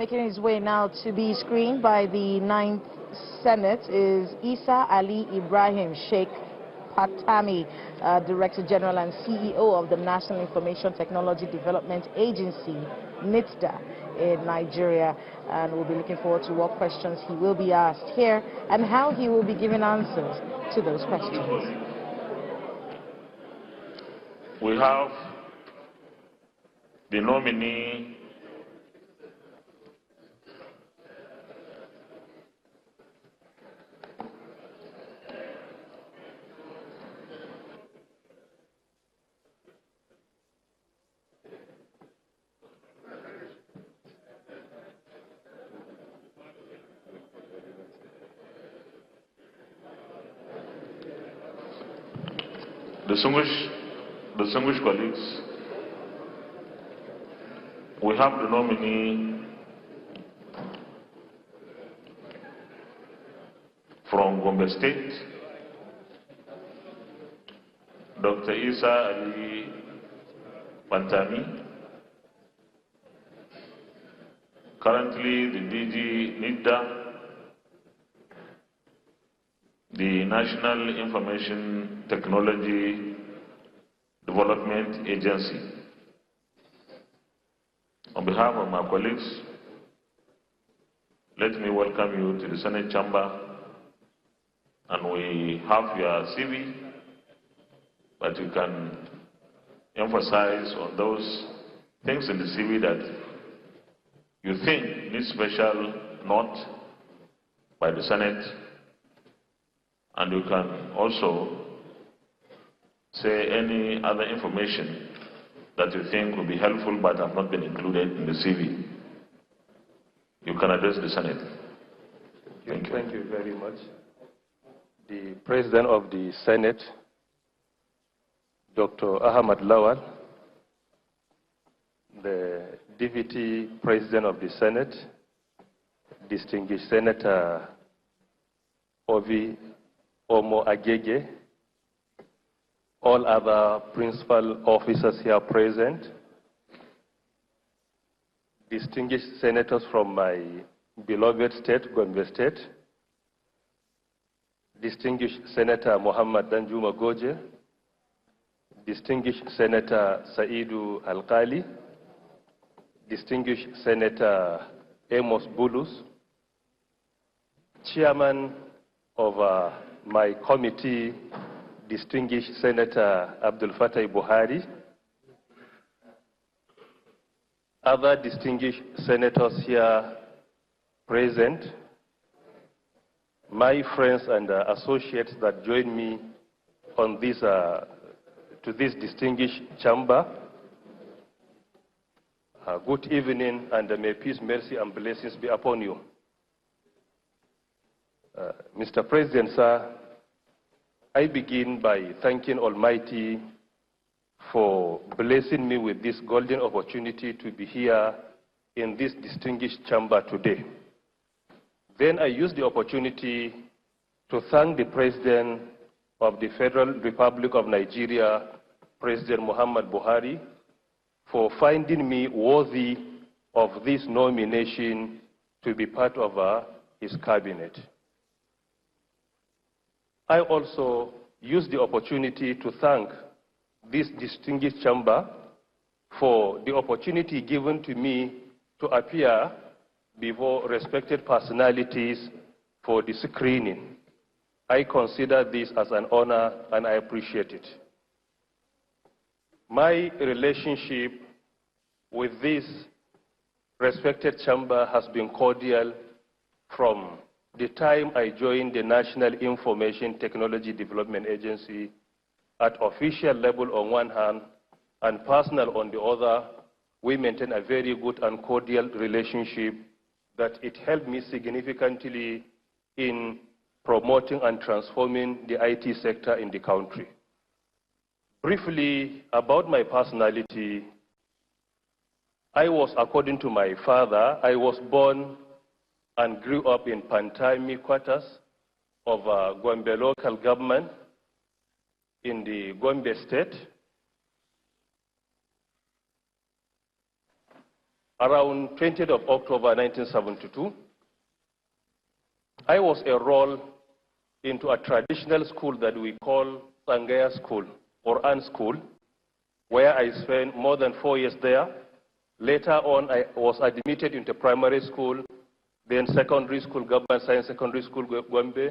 Making his way now to be screened by the 9th Senate is Issa Ali Ibrahim Sheikh Fantami, Director General and CEO of the National Information Technology Development Agency, NITDA, in Nigeria. And we'll be looking forward to what questions he will be asked here and how he will be giving answers to those questions. We have the nominee distinguished colleagues. We have the nominee from Gombe State, Dr. Issa Ali Fantami, currently the DG NITDA, the National Information Technology Development Agency. On behalf of my colleagues, let me welcome you to the Senate chamber, and we have your CV, but you can emphasize on those things in the CV that you think need special note by the Senate, and you can also say any other information that you think will be helpful but have not been included in the CV. You can address the Senate. Thank you. Thank you very much. The President of the Senate, Dr. Ahmad Lawal, the Deputy President of the Senate, distinguished Senator Ovi Omo Agege, all other principal officers here present, distinguished senators from my beloved state, Gombe State, distinguished Senator Muhammad Danjuma Goje, distinguished Senator Saidu Alkali, distinguished Senator Amos Bulus, Chairman of my committee, distinguished Senator Abdul Fattah Buhari, other distinguished senators here present, my friends and associates that join me on this, to this distinguished chamber, good evening, and may peace, mercy, and blessings be upon you. Mr. President, sir, I begin by thanking Almighty for blessing me with this golden opportunity to be here in this distinguished chamber today. Then I use the opportunity to thank the President of the Federal Republic of Nigeria, President Muhammad Buhari, for finding me worthy of this nomination to be part of his cabinet. I also use the opportunity to thank this distinguished chamber for the opportunity given to me to appear before respected personalities for the screening. I consider this as an honor and I appreciate it. My relationship with this respected chamber has been cordial from the time I joined the National Information Technology Development Agency at official level on one hand and personal on the other. We maintain a very good and cordial relationship that it helped me significantly in promoting and transforming the IT sector in the country. Briefly about my personality, I was, according to my father, I was born and grew up in Fantami quarters of Gombe local government in the Gombe state. around 20th of October 1972, I was enrolled into a traditional school that we call Sangaya School, or An School, where I spent more than 4 years there. Later on, I was admitted into primary school, then secondary school, Government Science Secondary School, Gombe.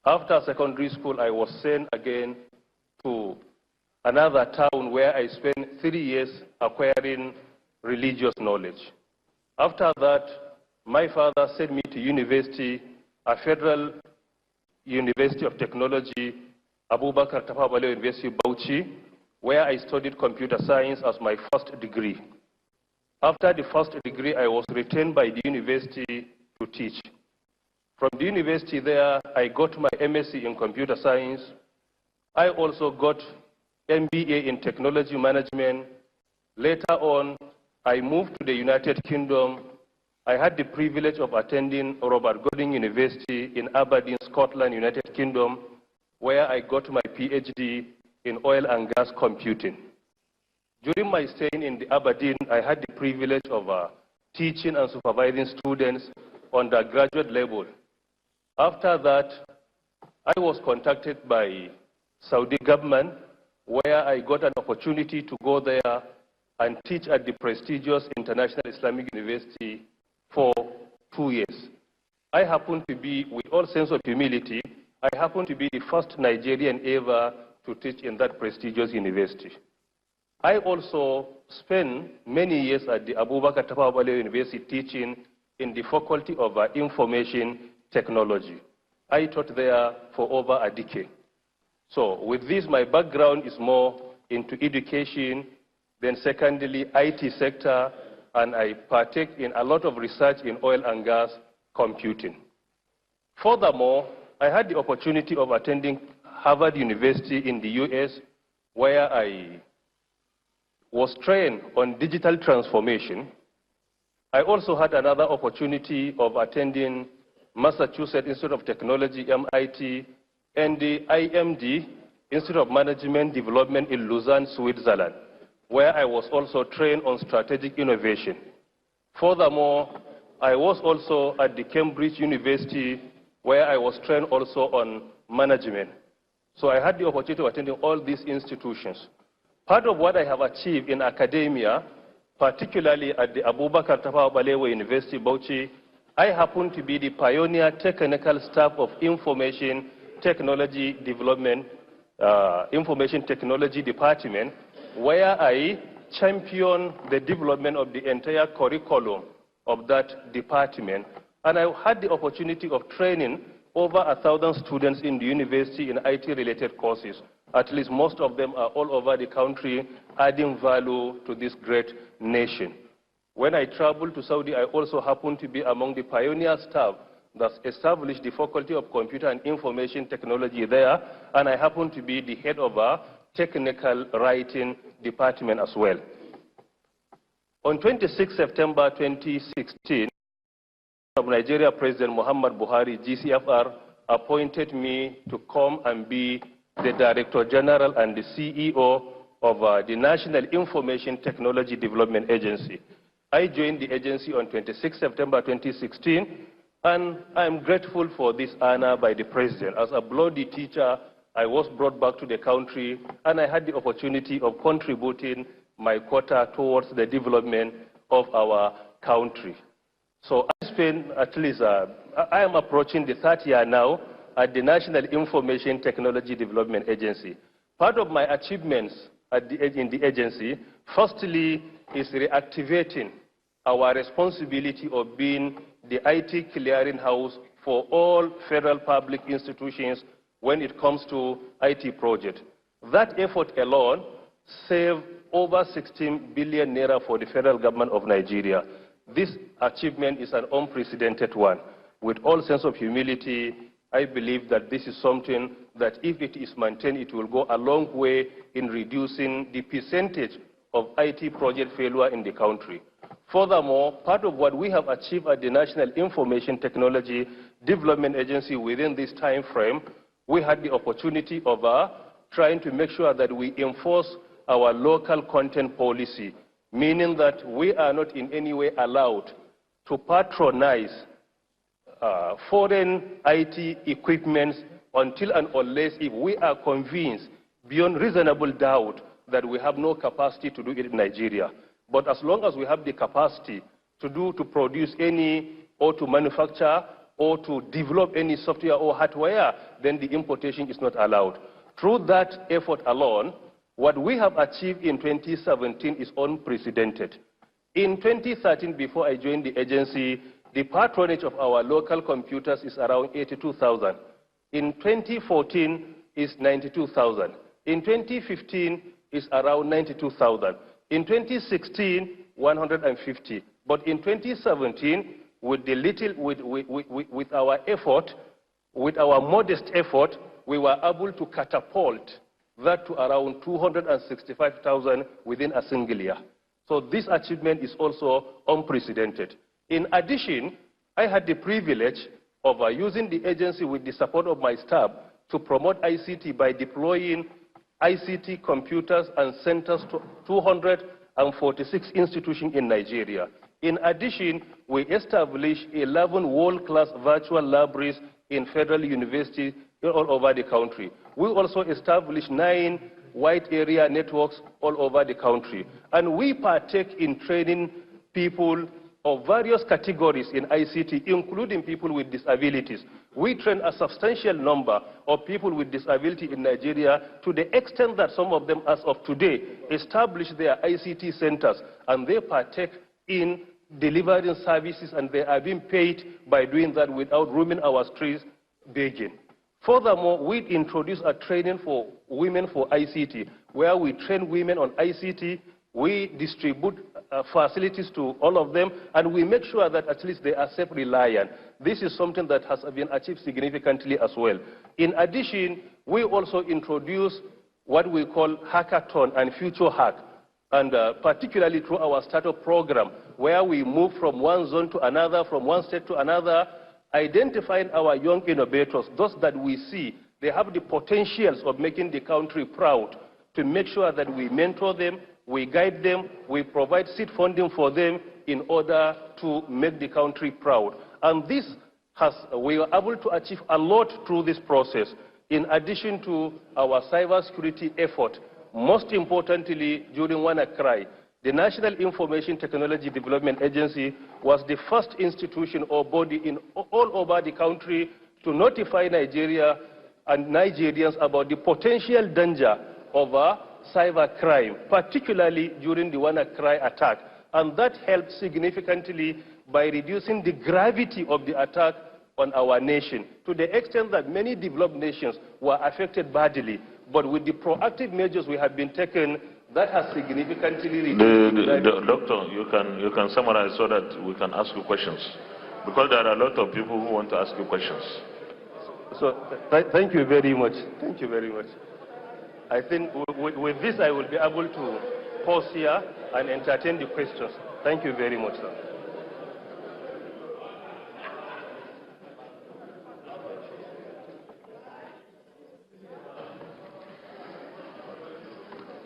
After secondary school, I was sent again to another town where I spent 3 years acquiring religious knowledge. After that, my father sent me to university, a federal University of Technology, Abubakar Tafawa Balewa University, Bauchi, where I studied computer science as my first degree. After the first degree, I was retained by the university to teach. From the university there, I got my MSc in computer science. I also got MBA in technology management. Later on, I moved to the United Kingdom. I had the privilege of attending Robert Gordon University in Aberdeen, Scotland, United Kingdom, where I got my PhD in oil and gas computing. During my stay in the Aberdeen, I had the privilege of teaching and supervising students on the graduate level. After that, I was contacted by Saudi government, where I got an opportunity to go there and teach at the prestigious International Islamic University for 2 years. I happen to be, with all sense of humility, I happen to be the first Nigerian ever to teach in that prestigious university. I also spent many years at the Abubakar Tafawa Balewa University teaching in the Faculty of Information Technology. I taught there for over a decade. So with this, my background is more into education, then secondly, IT sector, and I partake in a lot of research in oil and gas computing. Furthermore, I had the opportunity of attending Harvard University in the US, where I was trained on digital transformation. I also had another opportunity of attending Massachusetts Institute of Technology, MIT, and the IMD, Institute of Management Development in Lausanne, Switzerland, where I was also trained on strategic innovation. Furthermore, I was also at the Cambridge University, where I was trained also on management. So I had the opportunity of attending all these institutions. Part of what I have achieved in academia, particularly at the Abubakar Tafawa Balewa University, Bauchi, I happen to be the pioneer technical staff of Information Technology Development, Information Technology Department, where I championed the development of the entire curriculum of that department. And I had the opportunity of training over 1,000 students in the university in IT-related courses. At least most of them are all over the country, adding value to this great nation. When I traveled to Saudi, I also happened to be among the pioneer staff that established the Faculty of Computer and Information Technology there, and I happened to be the head of a technical writing department as well. On 26 September 2016, Nigeria President Muhammad Buhari, GCFR, appointed me to come and be the Director General and the CEO of the National Information Technology Development Agency. I joined the agency on 26 September 2016, and I'm grateful for this honor by the President. As a bloody teacher, I was brought back to the country, and I had the opportunity of contributing my quota towards the development of our country. So I spent at least, I am approaching the 3rd year now at the National Information Technology Development Agency. Part of my achievements in the agency, firstly, is reactivating our responsibility of being the IT clearinghouse for all federal public institutions when it comes to IT projects. That effort alone saved over 16 billion naira for the federal government of Nigeria. This achievement is an unprecedented one. With all sense of humility, I believe that this is something that if it is maintained, it will go a long way in reducing the percentage of IT project failure in the country. Furthermore, part of what we have achieved at the National Information Technology Development Agency within this time frame, we had the opportunity of trying to make sure that we enforce our local content policy, meaning that we are not in any way allowed to patronize foreign IT equipments until and unless if we are convinced beyond reasonable doubt that we have no capacity to do it in Nigeria. But as long as we have the capacity to produce any, or to manufacture, or to develop any software or hardware, then the importation is not allowed. Through that effort alone, what we have achieved in 2017 is unprecedented. In 2013, before I joined the agency, the patronage of our local computers is around 82,000. In 2014, is 92,000. In 2015, is around 92,000. In 2016, 150. But in 2017, with our effort, with our modest effort, we were able to catapult that to around 265,000 within a single year. So this achievement is also unprecedented. In addition, I had the privilege of using the agency with the support of my staff to promote ICT by deploying ICT computers and centers to 246 institutions in Nigeria. In addition, we established 11 world-class virtual libraries in federal universities all over the country. We also established 9 wide area networks all over the country. And we partake in training people of various categories in ICT, including people with disabilities. We train a substantial number of people with disability in Nigeria to the extent that some of them, as of today, establish their ICT centers, and they partake in delivering services, and they are being paid by doing that without roaming our streets begging. Furthermore, we introduce a training for women for ICT, where we train women on ICT, we distribute facilities to all of them, and we make sure that at least they are self-reliant. This is something that has been achieved significantly as well. In addition, we also introduce what we call hackathon and future hack, and particularly through our startup program, where we move from one zone to another, from one state to another, identifying our young innovators, those that we see they have the potentials of making the country proud, to make sure that we mentor them, we guide them, we provide seed funding for them in order to make the country proud. And this we were able to achieve a lot through this process, in addition to our cybersecurity effort. Most importantly, during WannaCry, the National Information Technology Development Agency was the first institution or body in all over the country to notify Nigeria and Nigerians about the potential danger of cybercrime, particularly during the WannaCry attack. And that helped significantly by reducing the gravity of the attack on our nation, to the extent that many developed nations were affected badly. But with the proactive measures we have been taken, that has significantly reduced. Doctor, you can summarize so that we can ask you questions, because there are a lot of people who want to ask you questions. So thank you very much. Thank you very much. I think with this I will be able to pause here and entertain the questions. Thank you very much, sir.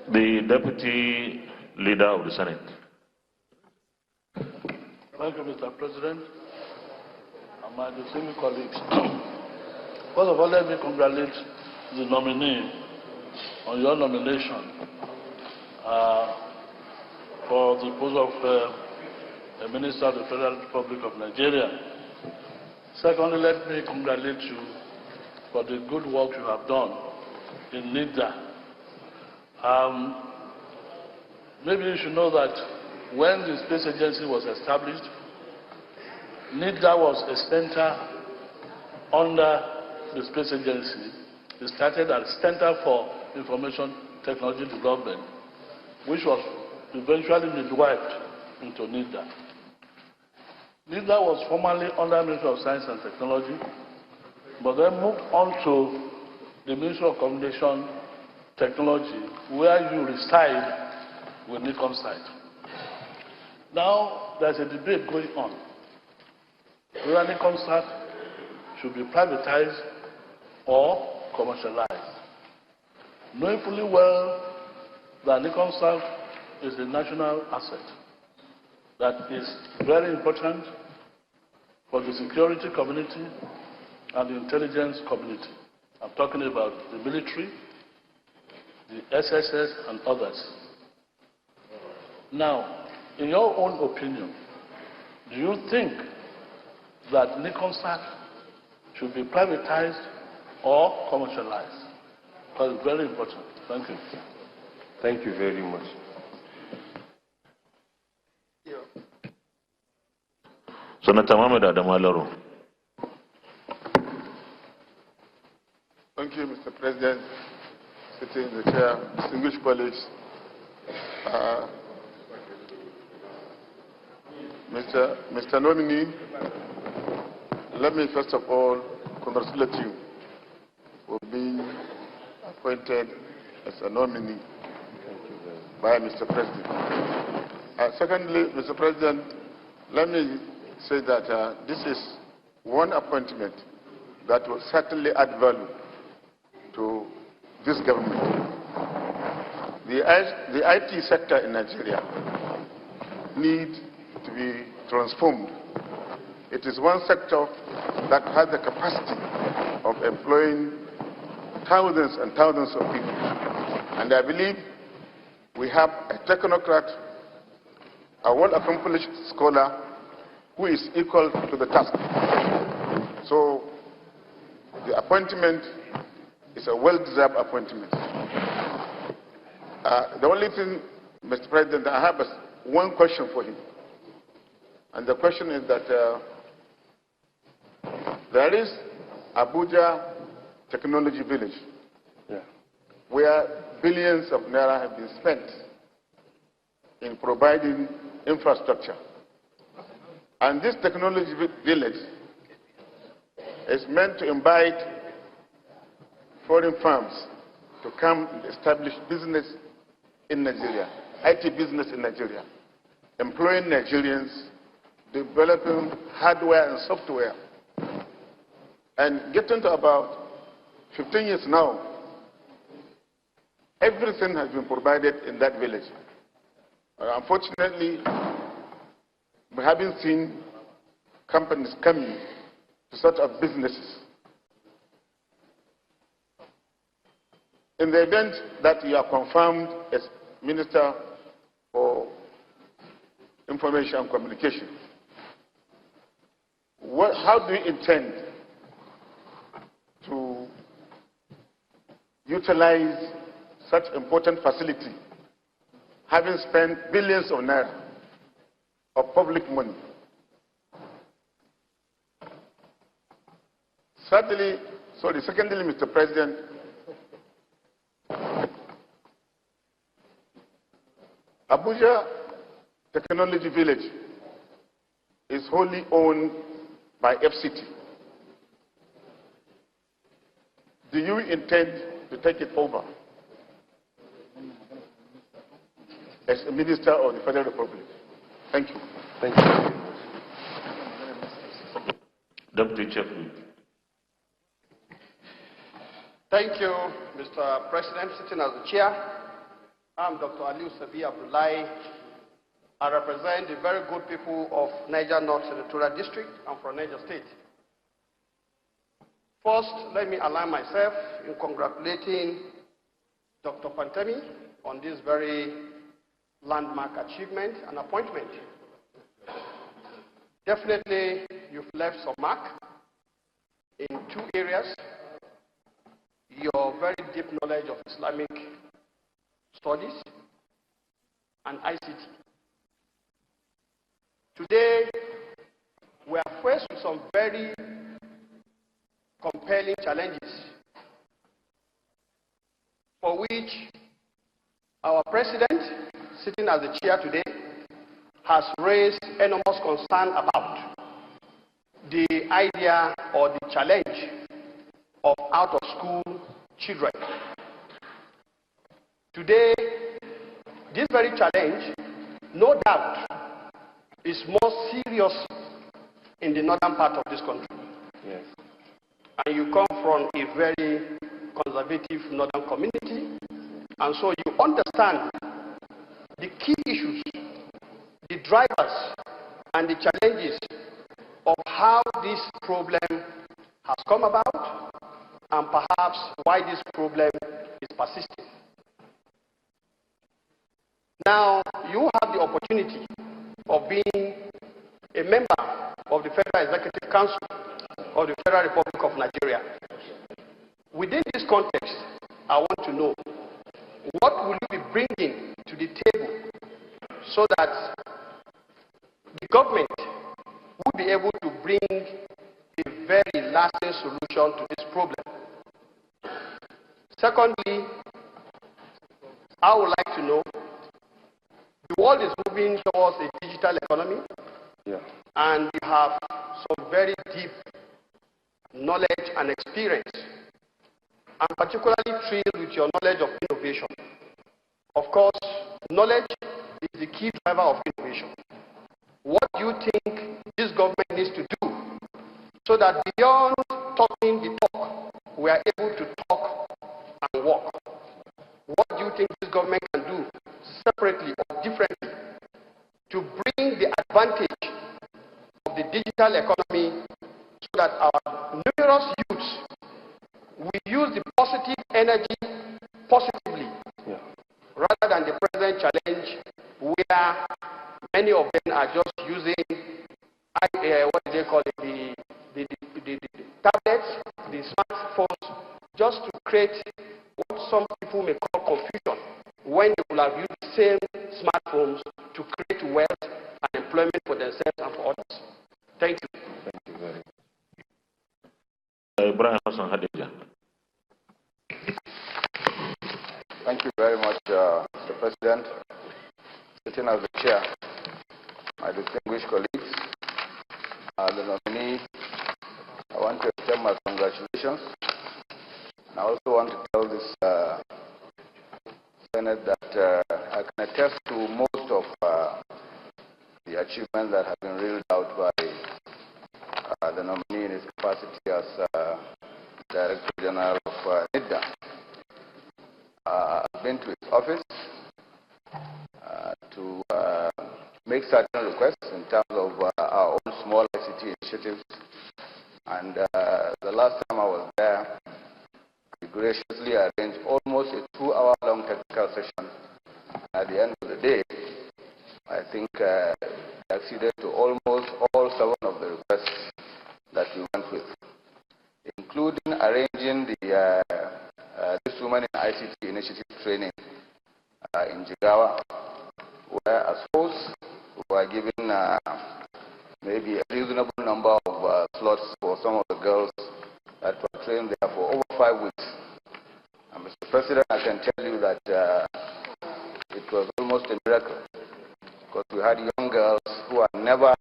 The Deputy Leader of the Senate. Thank you, Mr. President, and my distinguished colleagues. First of all, let me congratulate the nominee on your nomination for the post of the Minister of the Federal Republic of Nigeria. Secondly, let me congratulate you for the good work you have done in NIDA. Maybe you should know that when the Space Agency was established, NIDA was a center under the Space Agency. It started as Center for Information Technology Development, which was eventually midwifed into NIDA. NIDA was formerly under the Ministry of Science and Technology, but then moved on to the Ministry of Communication Technology, where you reside with NICOMSAT. Now, there's a debate going on whether NICOMSAT should be privatized or commercialized. Knowing fully well that NICOMSAT is a national asset that is very important for the security community and the intelligence community. I'm talking about the military, the SSS, and others. Now, in your own opinion, do you think that NICONSAT should be privatized or commercialized? Because it's very important. Thank you. Thank you very much. Senator Mohamed Adamalaro. Thank you, Mr. President, sitting in the chair, distinguished colleagues. Mr. Nominee, let me first of all congratulate you for being appointed as a nominee by Mr. President. Secondly, Mr. President, let me say that this is one appointment that will certainly add value to this government. The IT sector in Nigeria needs to be transformed. It is one sector that has the capacity of employing thousands and thousands of people. And I believe we have a technocrat, a well-accomplished scholar who is equal to the task. So the appointment is a well-deserved appointment. The only thing, Mr. President, I have is one question for him. And the question is that there is Abuja Technology Village, where billions of naira have been spent in providing infrastructure. And this technology village is meant to invite foreign firms to come and establish business in Nigeria, IT business in Nigeria, employing Nigerians, developing hardware and software. And getting to about 15 years now, everything has been provided in that village. Unfortunately, we haven't seen companies coming to set up businesses. In the event that you are confirmed as Minister for Information and Communication, how do you intend to utilize such important facility, having spent billions of naira of public money? Secondly, Mr. President, Abuja Technology Village is wholly owned by FCT. Do you intend to take it over as a Minister of the Federal Republic? Thank you. Thank you. Deputy Chief Whip. Thank you, Mr. President. Sitting as the chair, I'm Dr. Aliu Sabi Abdullahi. I represent the very good people of Niger North Senatorial District. I'm from Niger State. First, let me align myself in congratulating Dr. Fantami on this very landmark achievement and appointment. Definitely, you've left some mark in two areas. Your very deep knowledge of Islamic studies and ICT. Today, we are faced with some very compelling challenges for which our president, sitting as the chair today, has raised enormous concern about the idea or the challenge of out-of-school children. Today, this very challenge, no doubt, is more serious in the northern part of this country. Yes. And you come from a very conservative northern community, and so you understand the key issues, the drivers, and the challenges of how this problem has come about, and perhaps why this problem is persisting. Now, you have the opportunity of being a member of the Federal Executive Council of the Federal Republic of Nigeria. Within this context, I want to know, what will you be bringing to the table so that the government will be able to bring a very lasting solution to this problem? Secondly, I would like to know, the world is moving towards a digital economy, and you have some very deep knowledge and experience. I'm particularly thrilled with your knowledge of innovation. Of course, knowledge is the key driver of innovation. What do you think this government needs to do so that beyond talking the talk, we are able to talk and walk? What do you think this government can do separately or differently to bring the advantage of the digital economy so that our numerous youths will use the positive energy positively, rather than the present challenge where many of them are just using what do they call it, the tablets, the smartphones, just to create what some people may call confusion, when they will have used the same smartphones to create wealth and employment for themselves and for others. Thank you. Thank you very much. Thank you very much, Mr. President. Sitting as the chair, my distinguished colleagues, the nominee, I want to extend my congratulations. I also want to tell this Senate that I can attest to most of the achievements that have been reeled out by the nominee in his capacity as Director General of NIDA. I've been to his office to make certain requests in terms of our own small ICT initiatives. And the last time I was there, we graciously arranged almost a 2-hour-long technical session. At the end of the day, I think we acceded to almost all 7 of the requests that we went with, including arranging the this Women in ICT Initiative training in Jigawa, where as hosts we were given maybe a reasonable number of slots for some of the girls that were trained there for over 5 weeks. And Mr. President, I can tell you that it was almost a miracle, because we had young girls who had never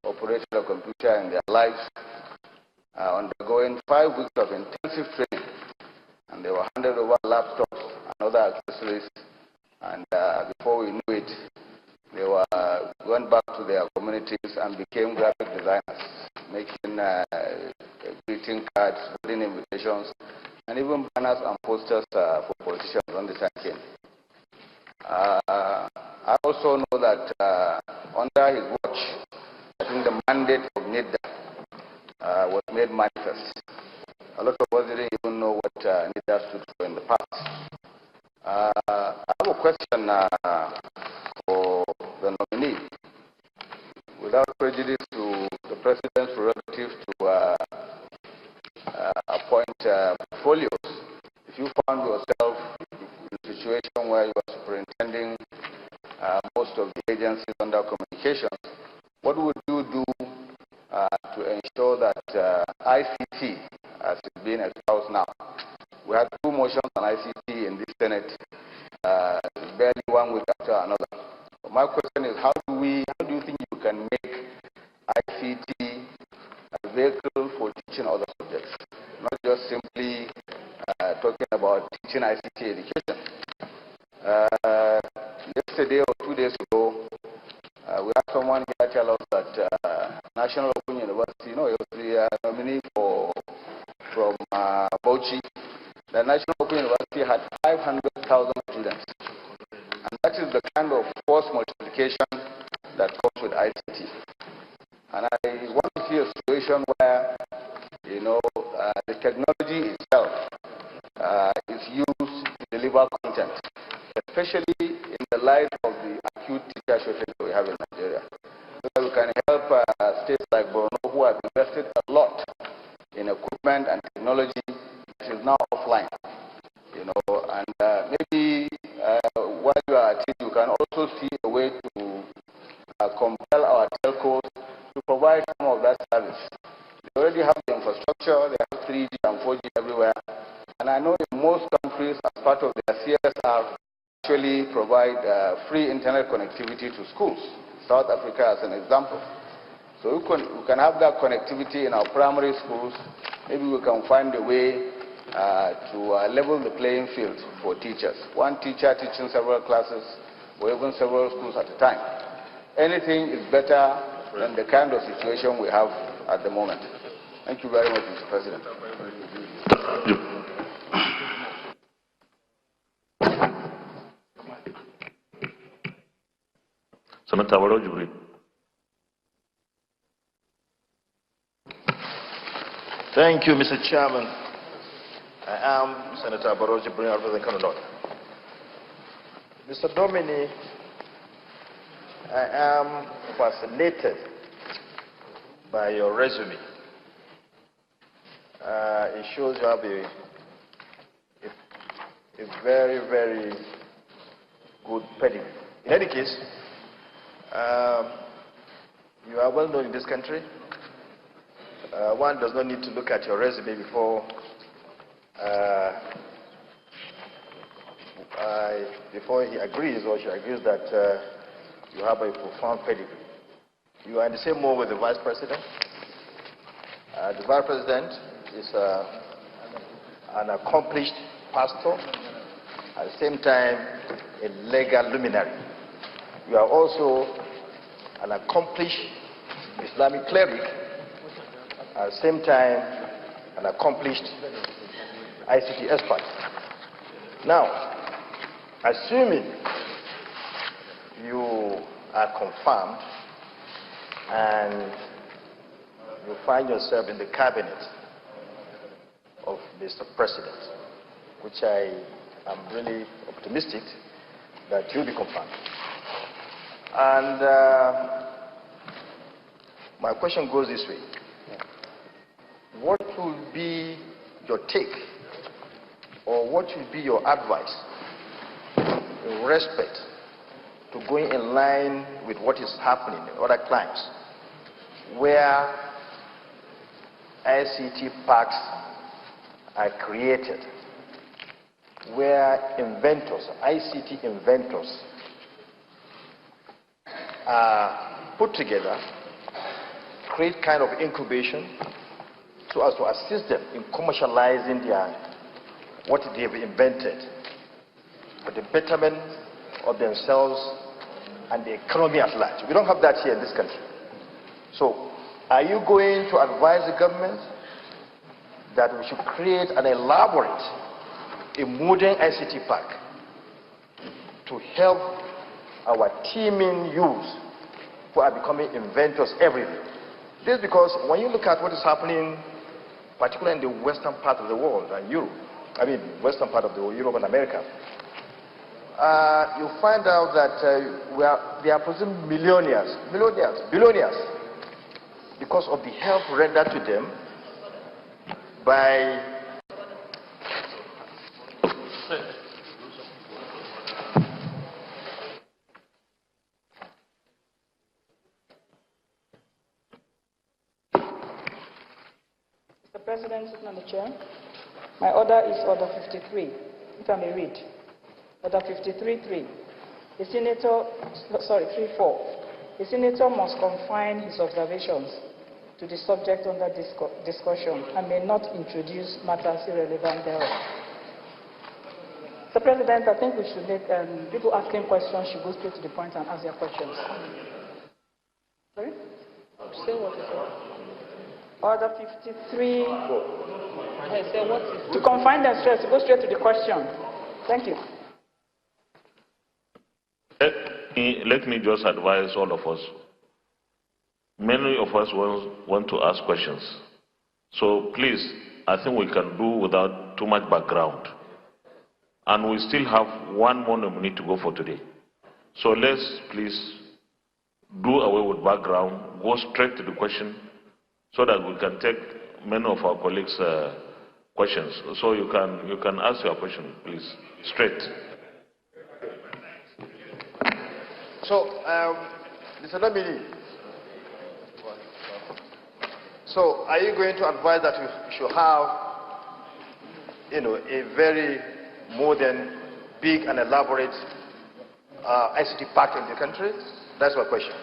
operated a computer in their lives, undergoing 5 weeks of intensive training, and they were handed over laptops and other accessories, and before we knew it, they went back to their communities and became graphic designers, making greeting cards, wedding invitations, and even banners and posters for politicians on the same came. I also know that under his watch, I think the mandate of NIDA was made manifest. A lot of us didn't even know what NIDA stood for in the past. I have a question for the nominee. Without prejudice to the President's prerogative to appoint portfolios, if you found yourself in a situation where you are superintending most of the agencies under communications, what would you do to ensure that ICT, as it's being espoused now? We have 2 motions on ICT in this Senate, barely 1 week after another. So my question is, how do you think you can make ICT a vehicle for teaching other subjects, not just simply talking about teaching ICT education? Yesterday or 2 days ago, we had someone here tell us that National Open University, he was the nominee from Bauchi. The National Open University had 500,000 students. And that is the kind the technology itself is used to deliver content, especially in the light of the acute teacher shortage that we have in Nigeria. So we can help states like Borno, who have invested a lot in equipment and technology that is now offline. You know, and maybe while you are at it, you can also see a way to compel our telcos to provide some of that service. They already have the infrastructure, they have 3G and 4G everywhere. And I know in most countries, as part of their CSR, actually provide free internet connectivity to schools. South Africa as an example. So we can have that connectivity in our primary schools. Maybe we can find a way to level the playing field for teachers. One teacher teaching several classes or even several schools at a time. Anything is better than the kind of situation we have at the moment. Thank you very much, Mr. President. Senator Barrow. Thank you, Mr. Chairman. I am Senator Barrow Jibril of the Kadu. Mr. Domini, I am fascinated by your resume. It shows you have a very, very good pedigree. In any case, you are well known in this country. One does not need to look at your resume before he agrees or she agrees that you have a profound pedigree. You are in the same mode with the Vice President. The Vice President is an accomplished pastor, at the same time a legal luminary. You are also an accomplished Islamic cleric, at the same time an accomplished ICT expert. Now, assuming you are confirmed and you find yourself in the cabinet of Mr. President, which I am really optimistic that you'll be confirmed. And my question goes this way. What will be your take, or what will be your advice in respect to going in line with what is happening in other climes, where ICT parks are created, where inventors, ICT inventors, are put together, create kind of incubation so as to assist them in commercializing what they have invented for the betterment of themselves and the economy at large. We don't have that here in this country. So, are you going to advise the government that we should create an elaborate, a modern ICT park to help our teeming youth who are becoming inventors everywhere? This is because when you look at what is happening, particularly in the western part of the world and Europe, western part of the world, Europe and America, you find out that they are producing billionaires, because of the help rendered to them by Mr. President, sitting on the chair, my order is Order 53, if I may read. Order 53.3. The Senator, 3.4. The Senator must confine his observations to the subject under discussion and may not introduce matters irrelevant thereof. Mr. President, I think we should make people asking questions should go straight to the point and ask their questions. Sorry? Say what is it? Order 53. To confine themselves, to go straight to the question. Thank you. Let me just advise all of us. Many of us want to ask questions. So please, I think we can do without too much background. And we still have one more nominee to go for today. So let's please do away with background, go straight to the question so that we can take many of our colleagues' questions. So you can ask your question, please, straight. So, Mr. Nominee, so are you going to advise that we should have, a very modern, big and elaborate ICT park in the country? That's my question.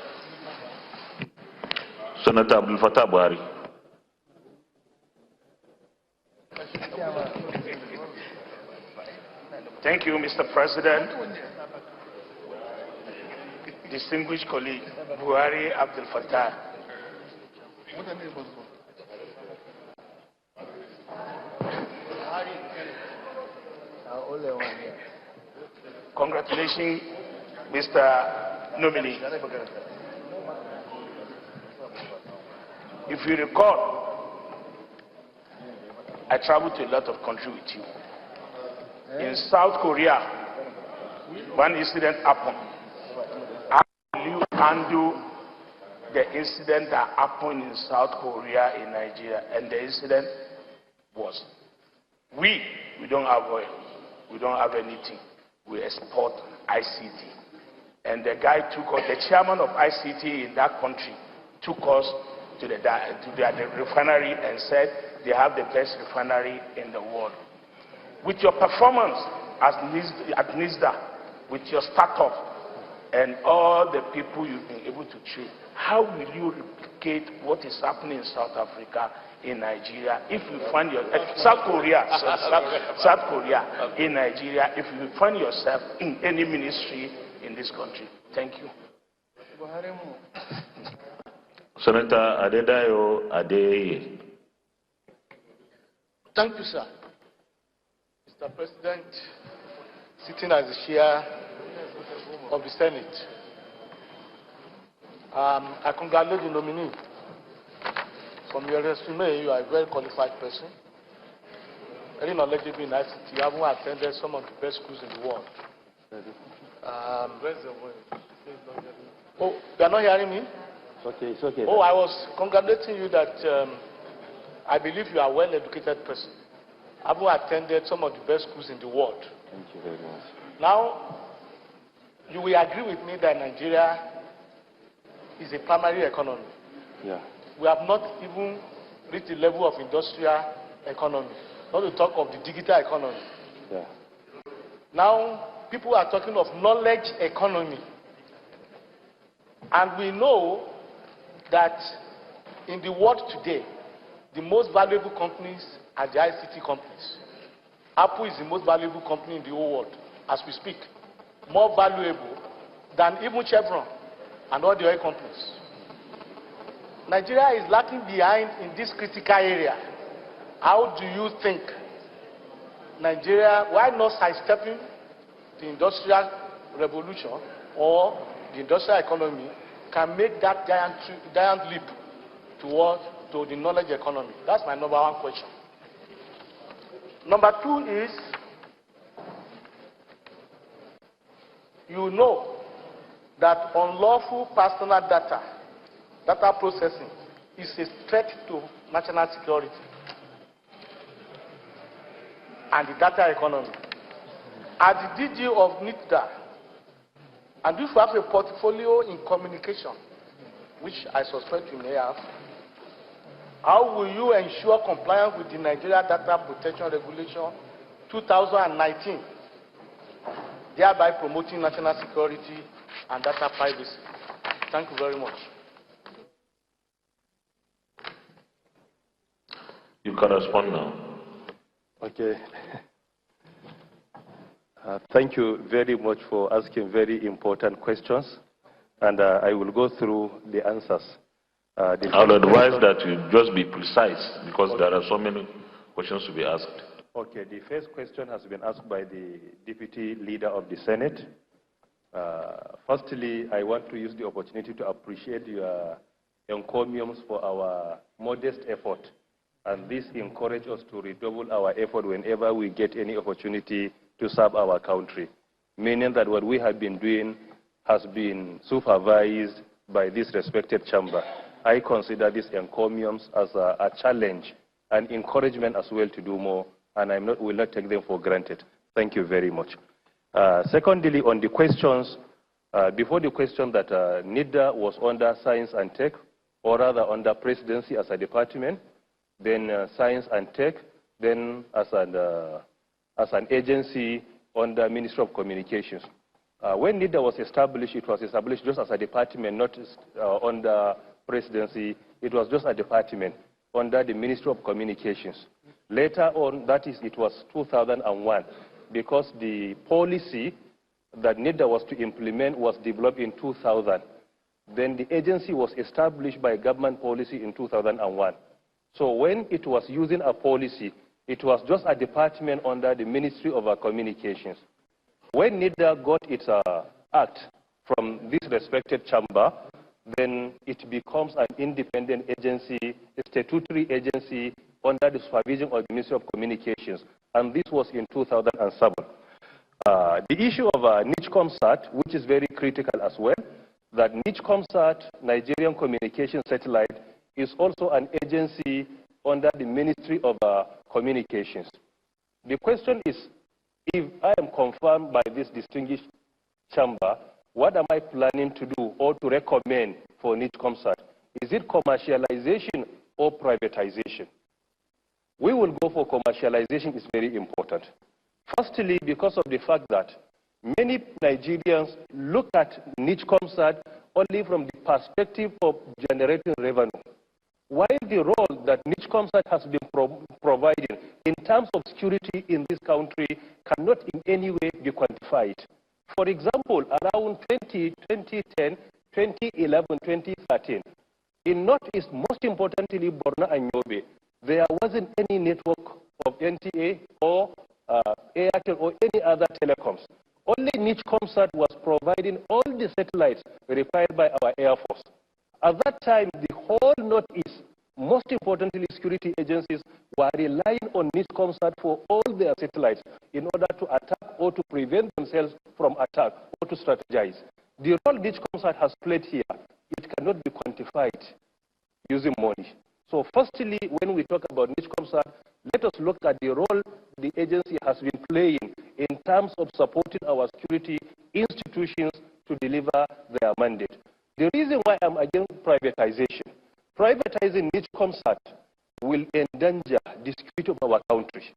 Senator Abdul Fattah Buhari. Thank you, Mr. President. Distinguished colleague, Buhari Abdul Fattah. Congratulations, Mr. Nominee. If you recall, I traveled to a lot of countries with you. In South Korea, one incident happened. How will you handle the incident that happened in South Korea in Nigeria? And the incident was, we don't have oil, we don't have anything. We export ICT. And the guy took us, the chairman of ICT in that country, took us to the refinery and said they have the best refinery in the world. With your performance at NISDA, with your startup, and all the people you've been able to train, how will you replicate what is happening in South Africa, in Nigeria, if you find your South Korea, in Nigeria, if you find yourself in any ministry in this country? Thank you. Senator Adedayo Adeye. Thank you, sir. Mr. President, sitting as the chair of the Senate, I congratulate the nominee. From your resume, you are a very qualified person, very knowledgeable in ICT. You haven't attended some of the best schools in the world. Oh, you are not hearing me? It's okay. Oh, I was congratulating you that I believe you are a well-educated person. I haven't attended some of the best schools in the world. Thank you very much. Now, you will agree with me that Nigeria is a primary economy. Yeah. We have not even reached the level of industrial economy, not to talk of the digital economy. Yeah. Now, people are talking of knowledge economy. And we know that in the world today, the most valuable companies are the ICT companies. Apple is the most valuable company in the whole world, as we speak. More valuable than even Chevron and all the oil companies. Nigeria is lacking behind in this critical area. How do you think Nigeria, why not sidestepping the industrial revolution or the industrial economy, can make that giant leap to the knowledge economy? That's my number one question. Number two is, you know that unlawful personal data processing is a threat to national security and the data economy. As the DG of NITDA, and if you have a portfolio in communication, which I suspect you may have, how will you ensure compliance with the Nigeria Data Protection Regulation 2019, thereby promoting national security and data privacy? Thank you very much. You can respond now. Okay. Thank you very much for asking very important questions, and I will go through the answers. I would advise that you just be precise, because there are so many questions to be asked. Okay, the first question has been asked by the Deputy Leader of the Senate. Firstly, I want to use the opportunity to appreciate your encomiums for our modest effort and this encourages us to redouble our effort whenever we get any opportunity to serve our country, meaning that what we have been doing has been supervised by this respected chamber. I consider these encomiums as a challenge and encouragement as well to do more, and will not take them for granted. Thank you very much. Secondly, on the questions, before the question that NIDA was under Science and Tech, or rather under Presidency as a department, then Science and Tech, then as an agency under Ministry of Communications. When NIDA was established, it was established just as a department, not under Presidency. It was just a department under the Ministry of Communications. Later on, that is, it was 2001, because the policy that NIDA was to implement was developed in 2000. Then the agency was established by government policy in 2001. So when it was using a policy, it was just a department under the Ministry of Communications. When NIDA got its act from this respected chamber, then it becomes an independent agency, a statutory agency under the supervision of the Ministry of Communications, and this was in 2007. The issue of NICHCOMSAT, which is very critical as well, that NICHCOMSAT, Nigerian Communication Satellite, is also an agency under the Ministry of Communications. The question is, if I am confirmed by this distinguished chamber, what am I planning to do or to recommend for NICHCOMSAT? Is it commercialization or privatization? We will go for commercialization. Is very important. Firstly, because of the fact that many Nigerians look at NICHCOMSAT only from the perspective of generating revenue, while the role that NICHCOMSAT has been providing in terms of security in this country cannot in any way be quantified. For example, around 2010, 2011, 2013, in Northeast, most importantly Borno and Yobe, there wasn't any network of NTA or Airtel or any other telecoms. Only NICHCOMSAT was providing all the satellites required by our Air Force. At that time, the whole Northeast, most importantly security agencies, were relying on NICHCOMSAT for all their satellites in order to attack or to prevent themselves from attack or to strategize. The role NICHCOMSAT has played here, it cannot be quantified using money. So firstly, when we talk about NICHCOMSAT, let us look at the role the agency has been playing in terms of supporting our security institutions to deliver their mandate. The reason why I'm against privatization, privatizing NICHCOMSAT will endanger the security of our country.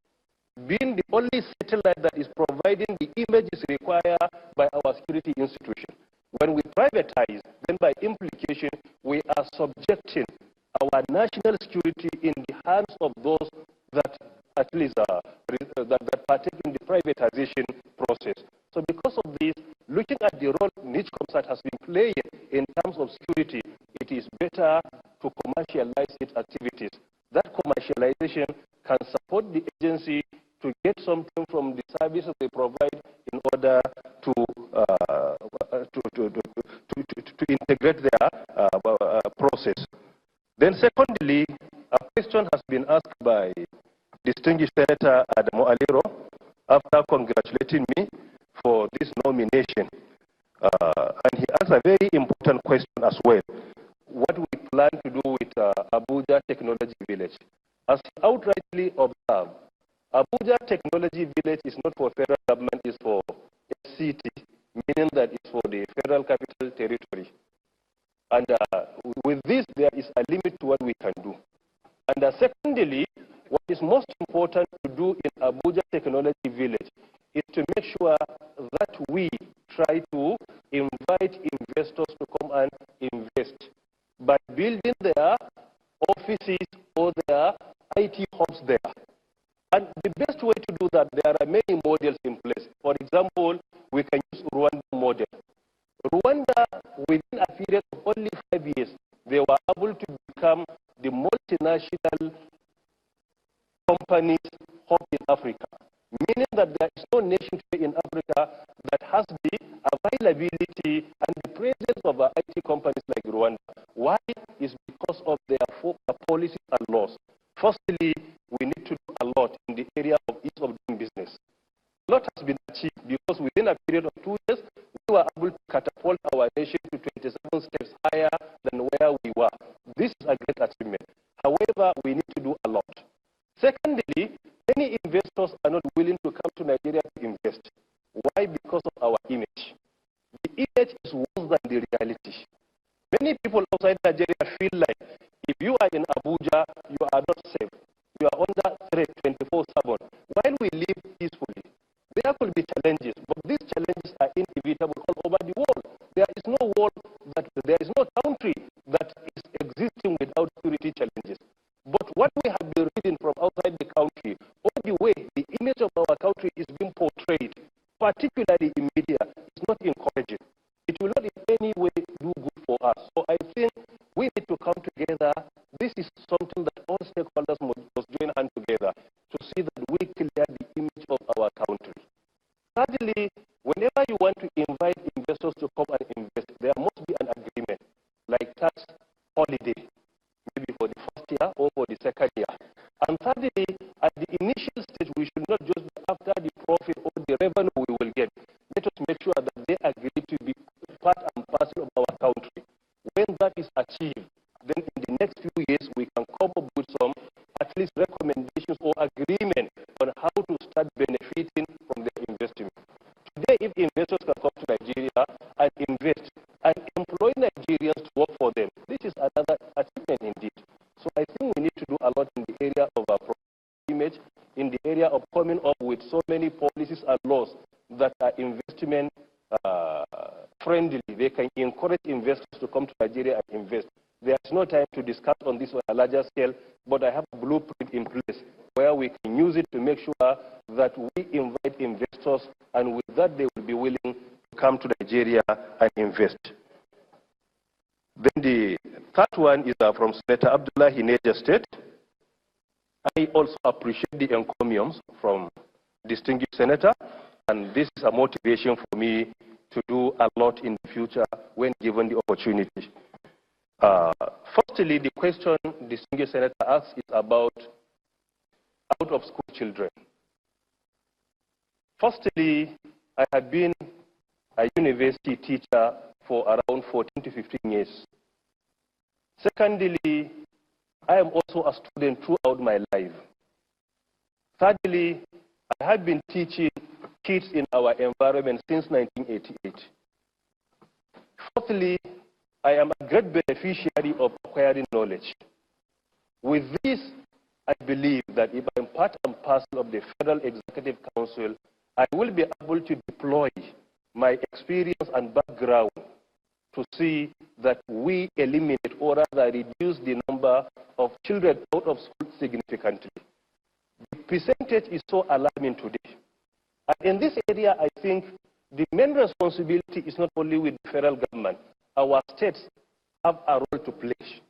Being the only satellite that is providing the images required by our security institution. When we privatize, then by implication, we are subjecting our national security in the hands of those that at least that partake in the privatization process. So because of this, looking at the role NICHCOMSAT has been playing in terms of security, it is better to commercialize its activities. That commercialization can support the agency to get something from the services they provide in order to integrate their process. Then secondly, a question has been asked by distinguished Senator Adamu Aliro after congratulating me for this nomination. And he asked a very important question as well. What we plan to do with Abuja Technology Village. As he outrightly observed, Abuja Technology Village is not for federal government, it's for FCT, meaning that it's for the Federal Capital Territory. And with this, there is a limit to what we can do. And secondly, what is most important to do in Abuja Technology Village is to make sure that we try to invite investors to come and invest by building their offices or their IT hubs there. And the best way to do that, there are many models in place. For example, we can use Rwanda model. Rwanda, within a period of only 5 years, they were able to become the multinational companies hub in Africa, meaning that there is no nation in Africa that has the availability and the presence of IT companies like Rwanda. Why? Is because of their policies and laws. Firstly, we need to do a lot in the area of ease of doing business. A lot has been achieved because within a period of 2 years, we were able to catapult our nation to 27 steps higher than where we were. This is a great achievement. However, we need to do a lot. Secondly, many investors are not willing to come to Nigeria to invest. Why? Because of our image. The image is worse than the reality. Many people outside Nigeria feel like if you are in Abuja, you are not safe. You are under threat 24/7. While we live peacefully, there could be challenges, but these challenges are inevitable all over the world. There is no country that is existing without security challenges. But what we have been reading from outside the country, or the way the image of our country is being portrayed, particularly in media, is not encouraging. It will not in any way do good for us. So I think we need to come together. This is something that all stakeholders must join hands together to see that we clear the image of our country. Thirdly, whenever you want to invite investors to come and invest, there must be an agreement, like tax holiday, maybe for the first year or for the second year. And thirdly, at the initial stage, we should not just be after the profit or the revenue we will get. Let us make sure that they agree to be part and parcel of our country. When that is achieved, then in the next few years, we can come up with some, at least recommendations or agreement on how to start benefiting from their investment. Today, if investors can come to Nigeria and invest and employ Nigerians to work for them, this is another achievement indeed. So I think we need to do a lot in the area of our image, in the area of coming up with so many policies and laws that are investment friendly. They can encourage investors to come to Nigeria and invest. There is no time to discuss on this on a larger scale, but I have a blueprint in place where we can use it to make sure that we invite investors, and with that they will be willing to come to Nigeria and invest. Then the third one is from Senator Abdullahi, Niger State. I also appreciate the encomiums from distinguished senator, and this is a motivation for me to do a lot in the future when given the opportunity. Firstly, the question distinguished senator asks is about out-of-school children. Firstly, I have been a university teacher for around 14 to 15 years. Secondly, I am also a student throughout my life. Thirdly, I have been teaching kids in our environment since 1988. Fourthly, I am a great beneficiary of acquiring knowledge. With this, I believe that if I am part and parcel of the Federal Executive Council, I will be able to deploy my experience and background to see that we eliminate or rather reduce the number of children out of school significantly. The percentage is so alarming today. And in this area, I think the main responsibility is not only with the federal government. Our states have a role to play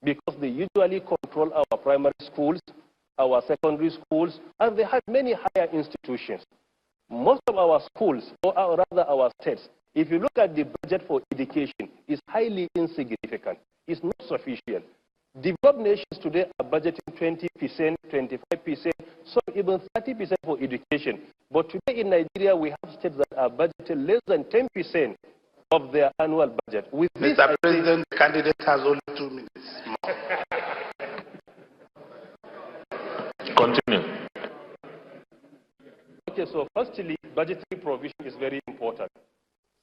because they usually control our primary schools, our secondary schools, and they have many higher institutions. Most of our schools, or rather our states, if you look at the budget for education, is highly insignificant. It's not sufficient. Developed nations today are budgeting 20%, 25%, some even 30% for education. But today in Nigeria, we have states that are budgeted less than 10% of their annual budget. With this, Mr. President, the candidate has only 2 minutes. Continue. Okay, so firstly, budgetary provision is very important.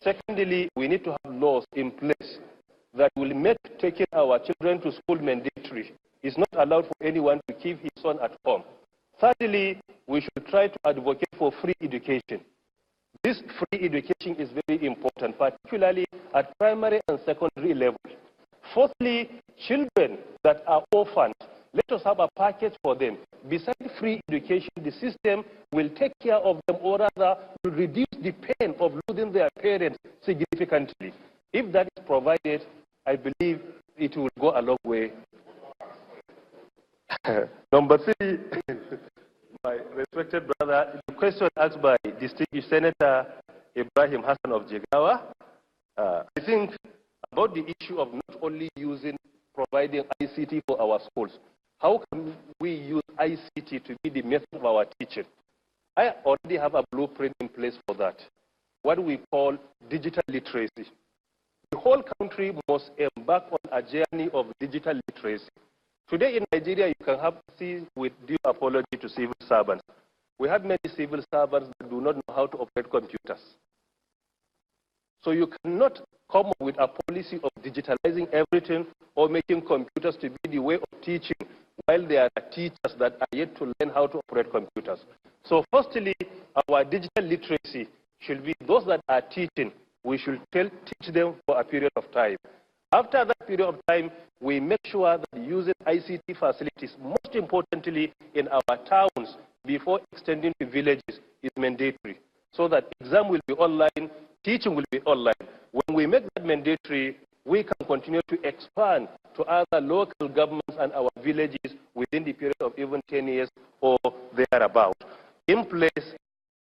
Secondly, we need to have laws in place that will make taking our children to school mandatory. It's not allowed for anyone to keep his son at home. Thirdly, we should try to advocate for free education. This free education is very important, particularly at primary and secondary level. Fourthly, children that are orphans, let us have a package for them. Besides free education, the system will take care of them, or rather will reduce the pain of losing their parents significantly. If that is provided, I believe it will go a long way. Number three, my respected brother, the question asked by distinguished Senator Ibrahim Hassan of Jigawa, I think about the issue of not only providing ICT for our schools. how can we use ICT to be the method of our teaching? I already have a blueprint in place for that, what we call digital literacy. The whole country must embark on a journey of digital literacy. Today in Nigeria, you can see, with due apology to civil servants, we have many civil servants that do not know how to operate computers. So you cannot come up with a policy of digitalizing everything or making computers to be the way of teaching while there are teachers that are yet to learn how to operate computers. So firstly, our digital literacy should be those that are teaching. We should teach them for a period of time. After that period of time, we make sure that using ICT facilities, most importantly in our towns, before extending to villages, is mandatory. So that exam will be online, teaching will be online. When we make that mandatory, we can continue to expand to other local governments and our villages within the period of even 10 years or thereabout. In place,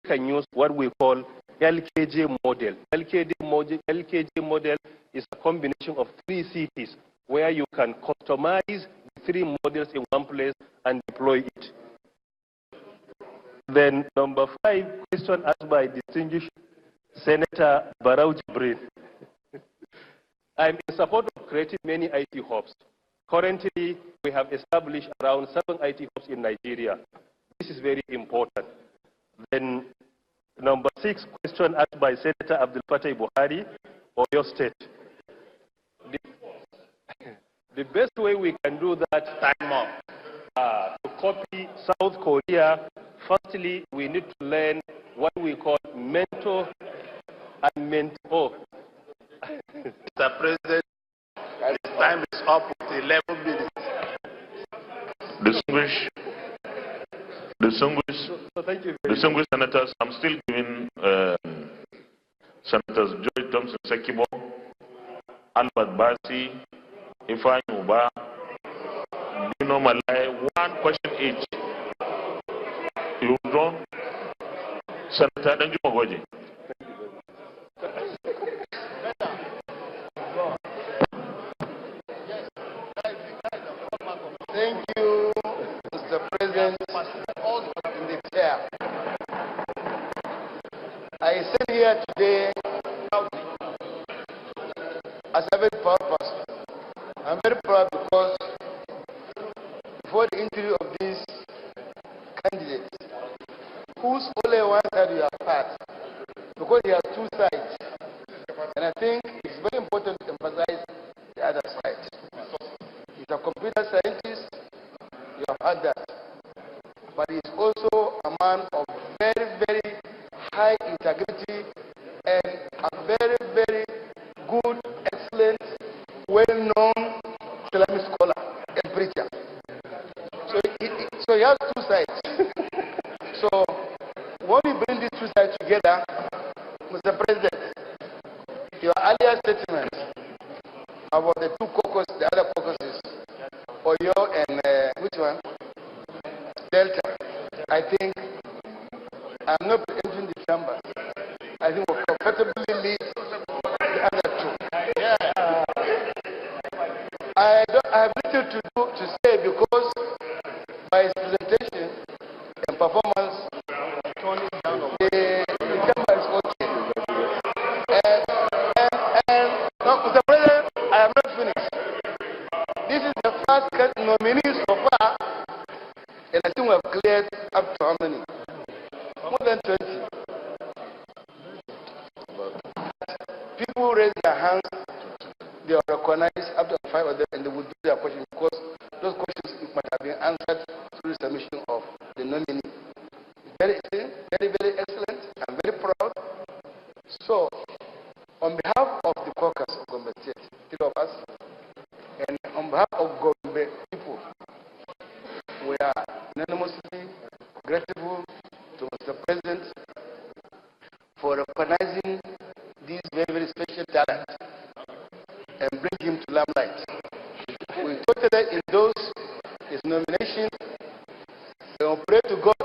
we can use what we call LKJ model. LKJ model is a combination of 3 cities where you can customize the 3 models in one place and deploy it. Then number 5, question asked by distinguished Senator Barau Jibril. I'm in support of creating many IT hubs. Currently, we have established around 7 IT hubs in Nigeria. This is very important. Then number 6, question asked by Senator Abdul Fattah Buhari, Oyo State. The best way we can do that to copy South Korea, firstly, we need to learn what we call mentor and mentor. Mr. President, his time is up with 11 minutes. Distinguished senators, I'm still giving Senators Joy Thompson Sekibo, Albert Basi, Ifeanyi Uba, Dino Malai, 1 question each. You withdraw? Senator Danju Mogoji. Thank you, Mr. President, in the chair. I stand here today as a very proud person. I'm very proud because before the interview of these candidates, whose only one side you have had, because he has 2 sides. And I think it's very important to emphasize the other side. He's a computer scientist, you have had that. But he's also a man of very, very high integrity and a very, very good, excellent, well-known Islamic scholar and preacher. So he has 2 sides. So when we bring these 2 sides together, Mr. President, your earlier statement about the 2 caucuses, the other caucuses, Oyo and which one? Delta. I think I'm not entering the chamber. I think we'll comfortably lead the other 2. Yeah. I have little to say because by his presentation and performance, the chamber is okay. And no, Mr. President, I am not finished. This is the first nominee so far, and I think we have cleared up to how many? More than 20. People raise their hands, they are recognized up to 5 of them, and they will do their questions because those questions might have been answered through the submission of the nominee. Very, very, very excellent. I'm very proud. So, on behalf of the caucus of Gombe State, 3 of us, and on behalf of Gombe people, we are unanimously grateful to Mr. President for recognizing this very, very special talent and bring him to limelight. We totally endorse his nomination and we pray to God,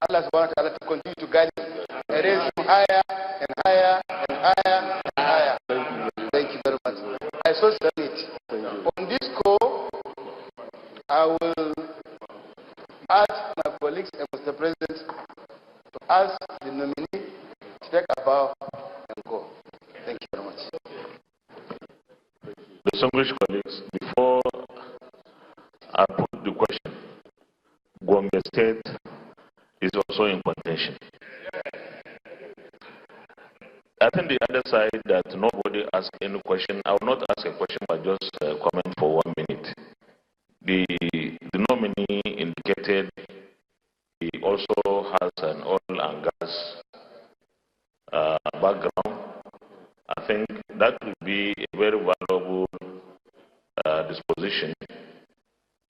Allah subhanahu wa ta'ala, to continue to guide him and raise him higher and higher and higher and higher. Thank you very much. I so submit. On this call, I will colleagues and Mr. President to ask the nominee to take a bow and go. Thank you very much. Distinguished colleagues, before I put the question, Gombe State is also in contention. I think the other side that nobody asks any question, I will not ask a question but just comment for 1 minute. The nominee indicated he also has an oil and gas background. I think that will be a very valuable disposition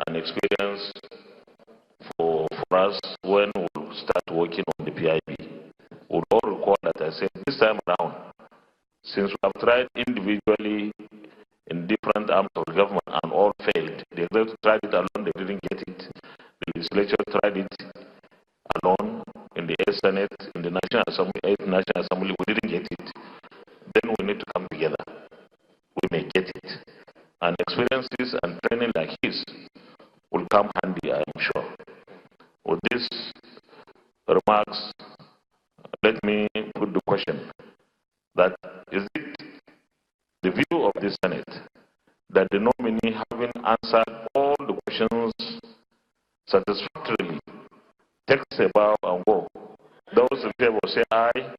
and experience for us when we start working on the PIB. We will all recall that I said this time around, since we have tried individually in different arms of the government and all failed. The executive tried it alone, they didn't get it. The legislature tried it alone in the 8th Senate, in the National Assembly, 8th National Assembly, we didn't get it. Then we need to come together. We may get it. And experiences and training like his will come handy, I am sure. With these remarks, let me put the question that is it the view of the Senate that the nominee, having answered all the questions satisfactorily, takes a bow and go? Those in favor say aye.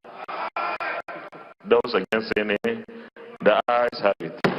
Those against say nay. The ayes have it.